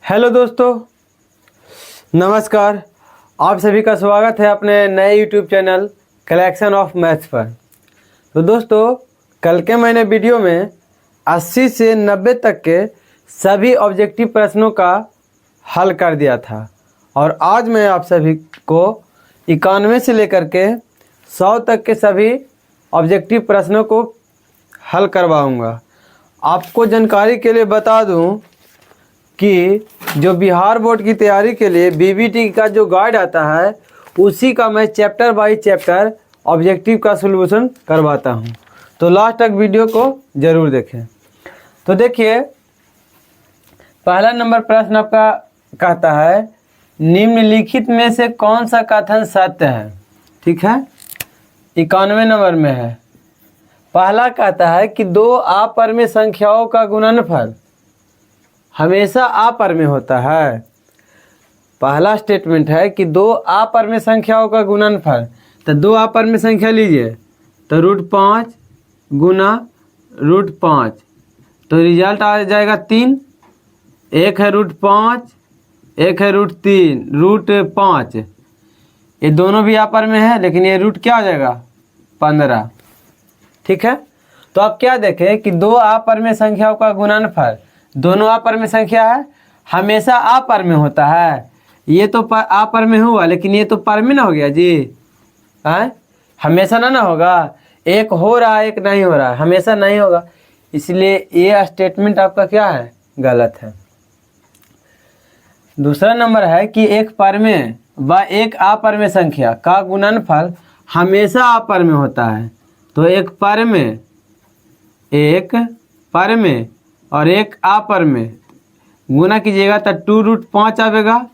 Hello दोस्तों, नमस्कार। आप सभी का स्वागत है अपने नए YouTube channel collection of maths पर। तो दोस्तों, कल के मैंने वीडियो में 80 से 90 तक के सभी ऑब्जेक्टिव प्रश्नों का हल कर दिया था और आज मैं आप सभी को 91 से लेकर के 100 तक के सभी ऑब्जेक्टिव प्रश्नों को हल करवाऊंगा। आपको जानकारी के लिए बता दूं कि जो बिहार बोर्ड की तैयारी के लिए बीबीटी का जो गाइड आता है उसी का मैं चैप्टर बाय चैप्टर ऑब्जेक्टिव का सॉल्यूशन करवाता हूं। तो लास्ट तक वीडियो को ज़रूर देखें। तो देखिए, पहला नंबर प्रश्न आपका कहता है निम्नलिखित में से कौन सा कथन सत्य है। ठीक है, 91 नंबर में है। पहला कहता है कि दो अपरिमेय संख्याओं का गुणनफल हमेशा अपरिमेय होता है। पहला स्टेटमेंट है कि दो अपरिमेय संख्याओं का गुणनफल, तो दो अपरिमेय संख्या लीजिए तो √5 गुना √5, तो रिजल्ट आ जाएगा 3। एक है √5, एक है √3, √5, ये दोनों भी अपरिमेय है, लेकिन ये रूट क्या हो जाएगा 15। ठीक है, तो आप क्या देखें कि दो अपरिमेय संख्याओं का गुणनफल, दोनों अपरिमेय संख्या है, हमेशा अपरिमेय होता है। ये तो अपरिमेय हुआ, लेकिन ये तो परिमेय ना हो गया जी। है हमेशा ना होगा, एक हो रहा है एक नहीं हो रहा है, हमेशा नहीं होगा। इसलिए ये स्टेटमेंट आपका क्या है, गलत है। दूसरा नंबर है कि एक परिमेय व एक अपरिमेय संख्या का गुणनफल हमेशा अपरिमेय होता है। तो एक परिमेय और एक अपरिमेय गुना कीजिएगा तो 2√5 आवेगा,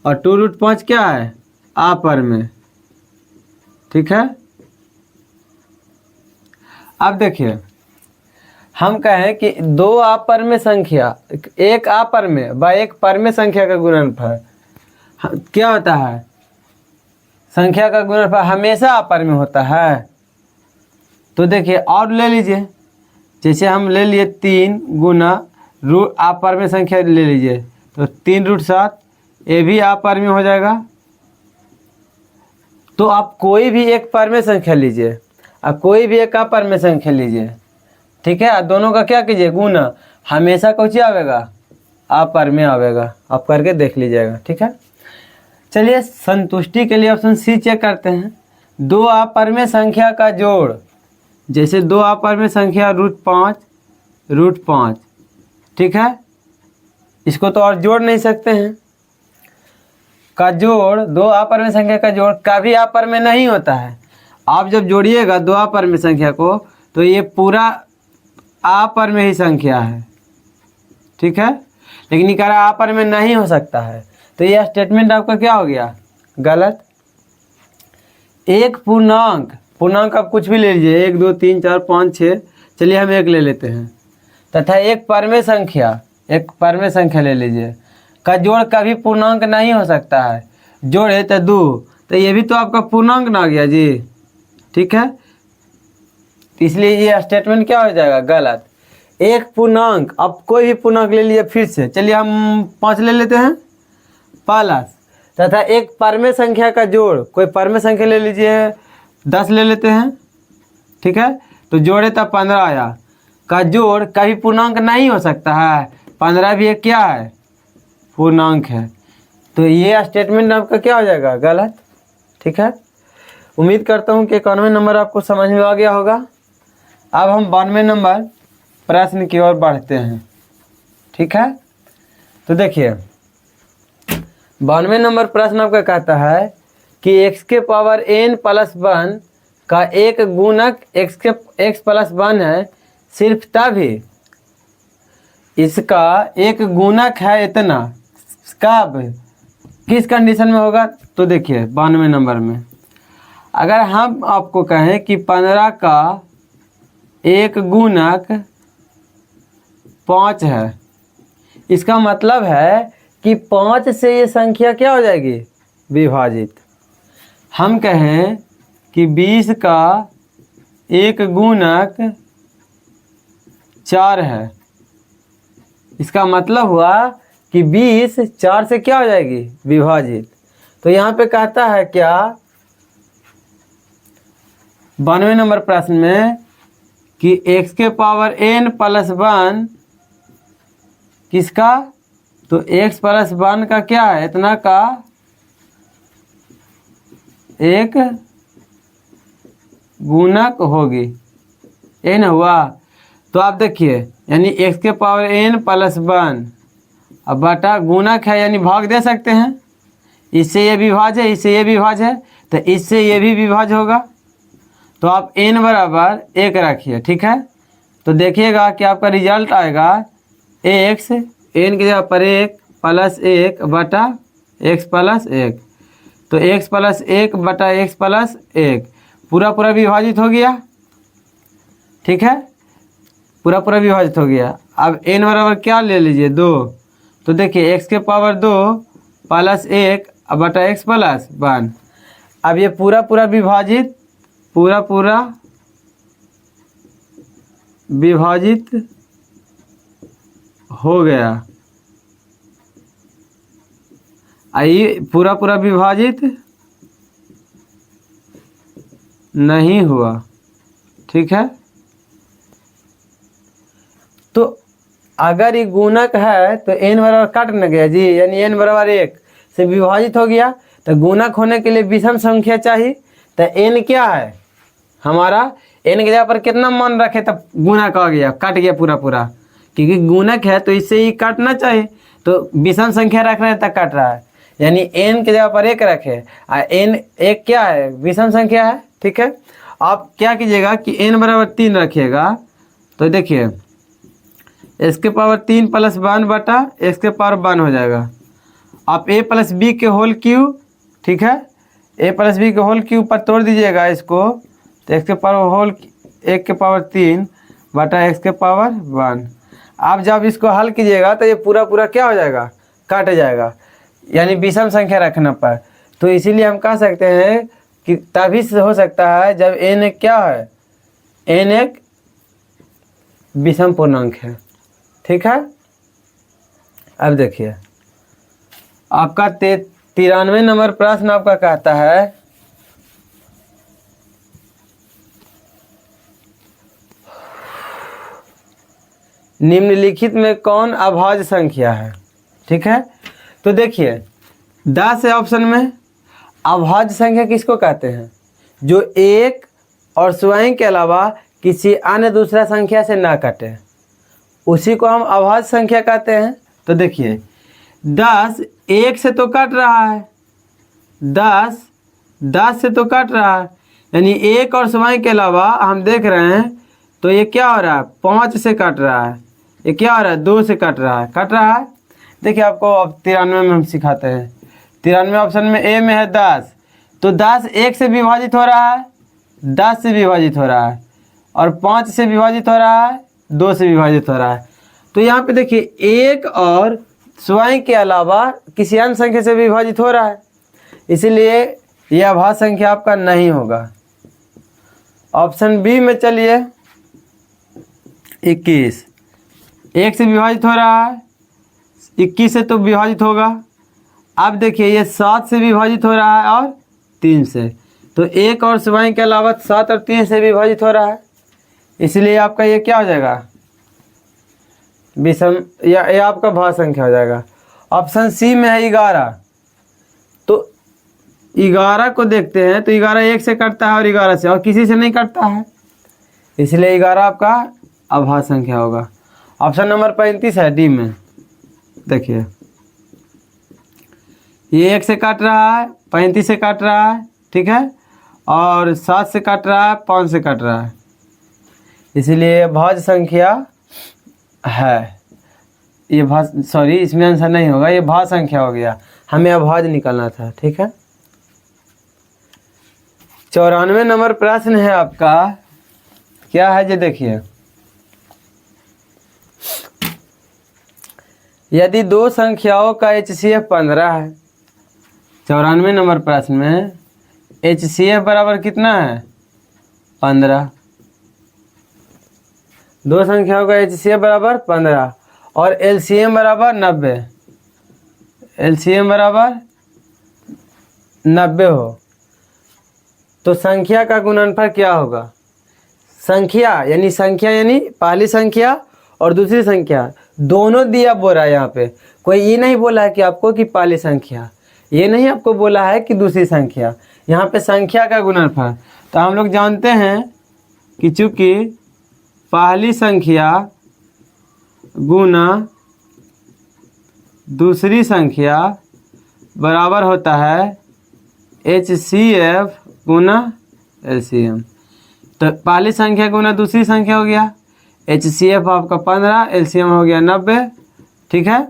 और 2√5 क्या है, अपरिमेय। ठीक है, अब देखिए, हम कहें कि दो अपरिमेय संख्या, एक अपरिमेय व एक परिमेय संख्या का गुणनफल क्या होता है, संख्या का गुणनफल हमेशा अपरिमेय होता है। तो देखिए और ले लीजिए, जैसे हम ले लिए 3 गुना अपरिमेय संख्या ले लीजिए तो 3√7, ये भी अपरिमेय हो जाएगा। तो आप कोई भी एक परिमेय संख्या लीजिए और कोई भी एक अपरिमेय संख्या लीजिए, ठीक है, दोनों का क्या कीजिए, गुना, हमेशा कौन आवेगा, अपरिमेय आवेगा। आप करके देख लीजिएगा। ठीक है, चलिए संतुष्टि के लिए ऑप्शन सी चेक करते हैं। दो अपरिमेय संख्या का जोड़, जैसे दो अपरिमेय संख्या √5, ठीक है, इसको तो और जोड़ नहीं सकते हैं। का जोड़, दो अपरिमेय संख्या का जोड़ कभी अपरिमेय नहीं होता है। आप जब जोड़िएगा दो अपरिमेय संख्या को तो ये पूरा अपरिमेय ही संख्या है। ठीक है, लेकिन ये कह रहा अपरिमेय नहीं हो सकता है, तो यह स्टेटमेंट आपका क्या हो गया, गलत। एक पूर्णांक आप कुछ भी ले लीजिए, 1 2 3 4 5 6, चलिए हम एक ले लेते हैं, तथा एक परिमेय संख्या ले लीजिए, का जोड़ कभी पूर्णांक नहीं हो सकता है। जोड़ है तो 2, तो ये भी तो आपका पूर्णांक ना गया जी। ठीक है, तो इसलिए ये स्टेटमेंट क्या हो जाएगा, गलत। एक पूर्णांक, अब कोई भी पूर्णांक ले लीजिए फिर से, चलिए हम 5 ले लेते हैं, प्लस तथा एक परिमेय संख्या का जोड़, कोई परिमेय संख्या ले लीजिए 10 ले लेते हैं। ठीक है, तो जोड़े तब 15 आया, का जोड़ कभी पूर्णांक नहीं हो सकता है। 15 भी एक क्या है, पूर्णांक है। तो ये स्टेटमेंट आपका क्या हो जाएगा, गलत। ठीक है, उम्मीद करता हूँ कि 91 नंबर आपको समझ में आ गया होगा। अब हम 92 नंबर प्रश्न की ओर बढ़ते हैं। ठीक है, तो देखिए 92 नंबर प्रश्न आपका कहता है कि x⁻n+1 का एक गुणक x+1 है, सिर्फ तभी इसका एक गुणक है इतना, कब, किस कंडीशन में होगा। तो देखिए 92 नंबर में अगर हम आपको कहें कि 15 का एक गुणक 5 है, इसका मतलब है कि 5 से ये संख्या क्या हो जाएगी, विभाजित। हम कहें कि 20 का एक गुणक 4 है, इसका मतलब हुआ कि 20 4 से क्या हो जाएगी, विभाजित। तो यहाँ पे कहता है क्या 92 नंबर प्रश्न में कि x के पावर n प्लस 1 किसका, तो x प्लस 1 का क्या है, इतना का एक गुणक होगी, n हुआ। तो आप देखिए यानी x के पावर n प्लस 1 अब बटा गुणक है यानी भाग दे सकते हैं, इससे ये विभाज्य है, इससे ये विभाज्य है, तो इससे ये भी विभाज्य होगा। तो आप n बराबर 1 रखिए, ठीक है। तो देखिएगा कि आपका रिजल्ट आएगा x n की जगह पर 1 प्लस 1 बटा x प्लस 1, तो x प्लस 1 बटा x प्लस 1 पूरा पूरा विभाजित हो गया, ठीक है, पूरा पूरा विभाजित हो गया। अब n बराबर क्या ले लीजिए 2, तो देखिए x के पावर 2 प्लस 1 बटा x प्लस 1। अब ये पूरा पूरा विभाजित, पूरा पूरा विभाजित हो गया, आइए पूरा पूरा विभाजित नहीं हुआ, ठीक है। तो अगर ये गुणक है तो n बराबर काट न गया जी, यानी n बराबर 1 से विभाजित हो गया। तो गुणक होने के लिए विषम संख्या चाहिए, तो n क्या है हमारा, n की जगह पर कितना मान रखे तब गुणक आ गया, काट गया पूरा पूरा, क्योंकि गुणक है तो इससे ही काटना चाहिए, तो विषम संख्या रख रहे हैं तब काट रहा है, यानी n की जगह पर 1 रखे, n 1 क्या है, विषम संख्या है, ठीक है। आप क्या कीजिएगा कि n बराबर 3 रखिएगा, तो देखिए x के पावर 3 प्लस 1 बटा x के पावर 1 हो जाएगा। आप a प्लस बी के होल क्यूब, ठीक है, a प्लस बी के होल क्यूब पर तोड़ दीजिएगा इसको, तो x के पावर होल 1 के पावर 3 बटा x के पावर 1। आप जब इसको हल कीजिएगा तो ये पूरा पूरा क्या हो जाएगा, काट जाएगा, यानी विषम संख्या रखना पर। तो इसीलिए हम कह सकते हैं कि तभी से हो सकता है जब n क्या है, n एक विषम पूर्णांक है, ठीक है। अब देखिए आपका 93 नंबर प्रश्न आपका कहता है निम्नलिखित में कौन अभाज्य संख्या है, ठीक है। तो देखिए 10 है ऑप्शन में, अभाज्य संख्या किसको कहते हैं, जो एक और स्वयं के अलावा किसी अन्य दूसरा संख्या से ना कटे, उसी को हम अभाज्य संख्या कहते हैं। तो देखिए 10 1 से तो कट रहा है, 10 से तो कट रहा है, यानी एक और स्वयं के अलावा हम देख रहे हैं तो ये क्या हो रहा है, 5 से कट रहा है, ये क्या हो रहा है, 2 से कट रहा है। देखिए आपको अब 93 में हम सिखाते हैं, 93 ऑप्शन में ए में है 10, तो 10 1 से विभाजित हो रहा है, 10 से विभाजित हो रहा है, और 5 से विभाजित हो रहा है, 2 से विभाजित हो रहा है। तो यहाँ पे देखिए एक और स्वयं के अलावा किसी अन्य संख्या से विभाजित हो रहा है, इसीलिए यह अभाज्य संख्या आपका नहीं होगा। ऑप्शन बी में चलिए 21, 1 से विभाजित हो रहा है, 21 से तो विभाजित होगा। अब देखिए ये 7 से विभाजित हो रहा है और 3 से, तो एक और स्वयं के अलावा 7 और 3 से विभाजित हो रहा है, इसलिए आपका ये क्या हो जाएगा, विषम, या आपका भाज्य संख्या हो जाएगा। ऑप्शन सी में है 11, तो 11 को देखते हैं तो 11 1 से कटता है और 11 से, और किसी से नहीं कटता है, इसलिए 11 आपका अभाज्य संख्या होगा। ऑप्शन नंबर 35 है डी में, देखिए ये 1 से काट रहा है, 35 से काट रहा है, ठीक है, और 7 से काट रहा है, 5 से काट रहा है, इसलिए भाज्य संख्या है। ये भाज्य, सॉरी इसमें आंसर नहीं होगा, ये भाज्य संख्या हो गया, हमें अभाज्य निकालना था, ठीक है। 94 नंबर प्रश्न है आपका, क्या है ये देखिए, यदि दो संख्याओं का HCF 15 है, 94 नंबर प्रश्न में HCF बराबर कितना है, 15, दो संख्याओं का HCF बराबर 15 और LCM बराबर 90, एलसीएम बराबर 90 हो तो संख्या का गुणनफल क्या होगा? संख्या यानी पहली संख्या और दूसरी संख्या दोनों दिया बोल रहा है। यहाँ पे कोई ये नहीं बोला है कि आपको कि पहली संख्या, ये नहीं आपको बोला है कि दूसरी संख्या, यहाँ पे संख्या का गुणनफल। तो हम लोग जानते हैं कि चूंकि पहली संख्या गुना दूसरी संख्या बराबर होता है HCF गुना LCM। तो पहली संख्या गुना दूसरी संख्या हो गया HCF आपका 15, LCM हो गया 90। ठीक है,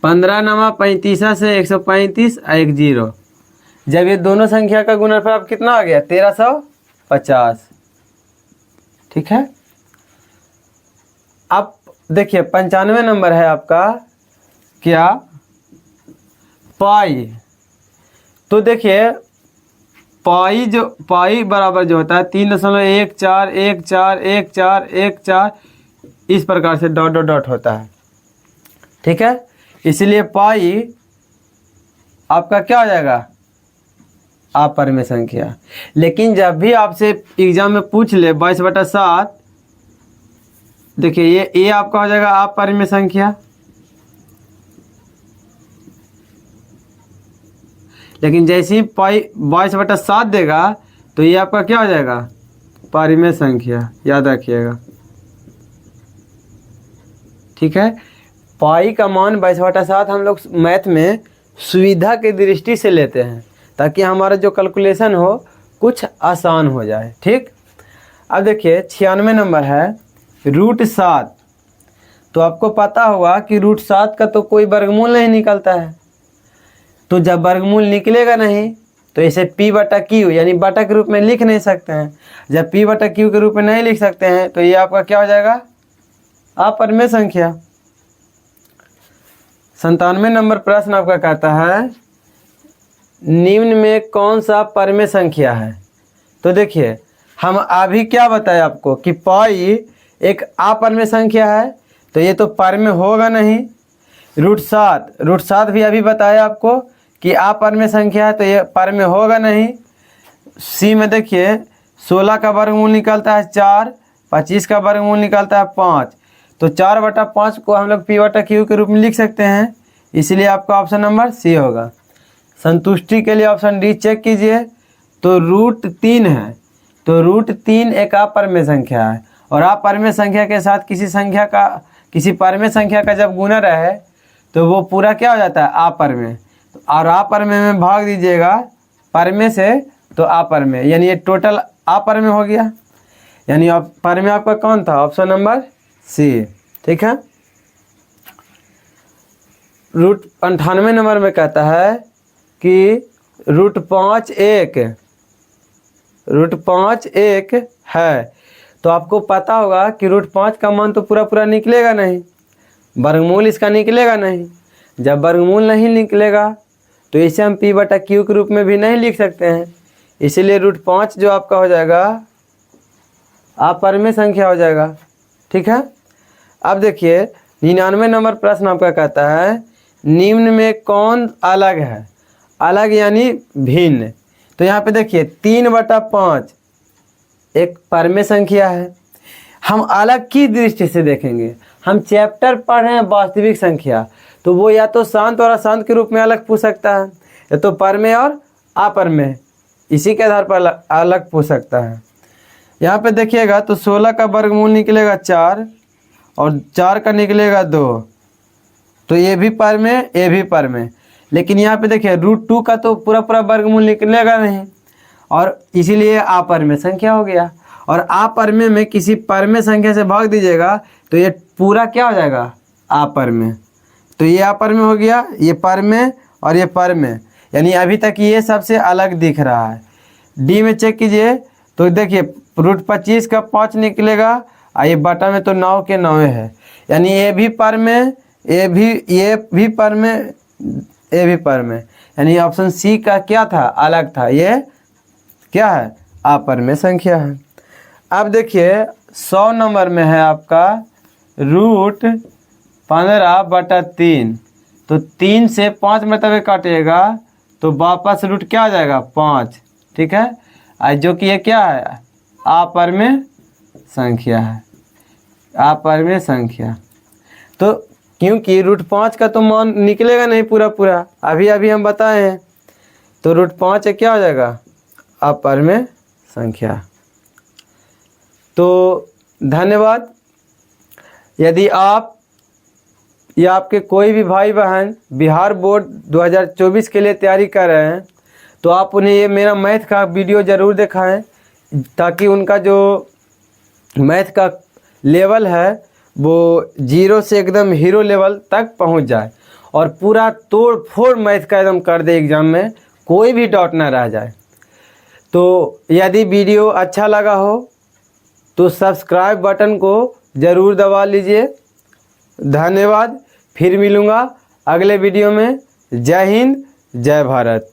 15 नमा 35 से 135 और 1 0। जब ये दोनों संख्या का गुणनफल अब कितना आ गया? 1350। ठीक है, अब देखिए 95 नंबर है आपका क्या? पाई। तो देखिए पाई बराबर जो होता है 3.14141414 इस प्रकार से डॉट डॉट डॉट होता है। ठीक है, इसलिए पाई आपका क्या हो जाएगा? अपरिमेय संख्या। लेकिन जब भी आपसे एग्जाम में पूछ ले 22/7, देखिए ये आपका हो जाएगा अपरिमेय संख्या। लेकिन जैसे ही पाई 22/7 देगा तो ये आपका क्या हो जाएगा? परिमेय संख्या, याद रखिएगा। ठीक है, पाई का मान 22/7 हम लोग मैथ में सुविधा की दृष्टि से लेते हैं ताकि हमारा जो कैलकुलेशन हो कुछ आसान हो जाए। ठीक, अब देखिए 96 नंबर है √7। तो आपको पता होगा कि √7 का तो कोई वर्गमूल नहीं निकलता है। तो जब वर्गमूल निकलेगा नहीं तो इसे P/Q यानी बटा के रूप में लिख नहीं सकते हैं। जब P/Q के रूप में नहीं लिख सकते हैं तो ये आपका क्या हो जाएगा? अपरिमेय संख्या। 97 नंबर प्रश्न आपका कहता है निम्न में कौन सा परिमेय संख्या है? तो देखिए हम अभी क्या बताए आपको कि पाई एक अपरिमेय संख्या है, तो ये तो परिमेय होगा नहीं। √7 भी अभी बताया आपको कि अपरिमेय संख्या है, तो ये परिमेय होगा नहीं। सी में देखिए 16 का वर्गमूल निकलता है 4, 25 का वर्गमूल निकलता है 5। तो 4/5 को हम लोग P/Q के रूप में लिख सकते हैं, इसलिए आपका ऑप्शन नंबर सी होगा। संतुष्टि के लिए ऑप्शन डी चेक कीजिए। तो √3 है, तो √3 एक अपरिमेय संख्या है और अपरिमेय संख्या के साथ किसी परिमेय संख्या का जब गुणा रहे तो वो पूरा क्या हो जाता है? अपरिमेय। और अपरिमेय में भाग दीजिएगा परिमेय से तो अपरिमेय, यानी ये टोटल अपरिमेय हो गया। यानी परिमेय आपका कौन था? Option number C. ठीक है, √98 नंबर में कहता है कि √5 एक है। तो आपको पता होगा कि √5 का मान तो पूरा निकलेगा नहीं, वर्गमूल इसका निकलेगा नहीं। जब वर्गमूल नहीं निकलेगा तो इसे हम P/Q के रूप में भी नहीं लिख सकते हैं, इसीलिए √5 जो आपका हो जाएगा अपरिमेय संख्या हो जाएगा। ठीक है, अब देखिए 99 नंबर प्रश्न आपका कहता है निम्न में कौन अलग है? अलग यानी भिन्न। तो यहाँ पे देखिए 3/5 एक परिमेय संख्या है। हम अलग की दृष्टि से देखेंगे, हम चैप्टर पढ़ रहे हैं वास्तविक संख्या, तो वो या तो शांत और अशांत के रूप में अलग पूछ सकता है, या तो परिमेय और अपरिमेय इसी के आधार पर अलग पूछ सकता है। यहाँ पे देखिएगा तो 16 का वर्गमूल निकलेगा 4 और 4 का निकलेगा 2, तो ये भी परिमेय ये भी परिमेय। लेकिन यहाँ पे देखिए √2 का तो पूरा वर्गमूल निकलेगा नहीं और इसीलिए अपरिमेय संख्या हो गया। और अपरिमेय में किसी परिमेय संख्या से भाग दीजिएगा तो ये पूरा क्या हो जाएगा? अपरिमेय। तो ये अपरिमेय हो गया, ये परिमेय और ये परिमेय, यानी अभी तक ये सबसे अलग दिख रहा है। डी में चेक कीजिए तो देखिए √25 का 5 निकलेगा और ये बटा में तो 9 के 9 है, यानी ये भी परिमेय ये भी परिमेय ये भी परिमेय, यानी ऑप्शन सी का क्या था? अलग था। ये क्या है? अपरिमेय संख्या है। अब देखिए 100 नंबर में है आपका √15/3। तो 3 से 5 मरतबे काटिएगा तो वापस रूट क्या आ जाएगा 5। ठीक है, आज जो कि ये क्या है अपरिमेय संख्या है, अपरिमेय संख्या। तो क्योंकि रूट 5 का तो मान निकलेगा नहीं पूरा पूरा, अभी अभी हम बताए हैं, तो रूट 5 क्या हो जाएगा अपरिमेय संख्या। तो धन्यवाद। यदि आप या आपके कोई भी भाई बहन बिहार बोर्ड 2024 के लिए तैयारी कर रहे हैं तो आप उन्हें ये मेरा मैथ का वीडियो ज़रूर दिखाएं, ताकि उनका जो मैथ का लेवल है वो 0 से एकदम हीरो लेवल तक पहुंच जाए और पूरा तोड़ फोड़ मैथ का एकदम कर दे, एग्ज़ाम में कोई भी डाउट ना रह जाए। तो यदि वीडियो अच्छा लगा हो तो सब्सक्राइब बटन को ज़रूर दबा लीजिए। धन्यवाद। फिर मिलूँगा अगले वीडियो में। जय हिंद, जय भारत।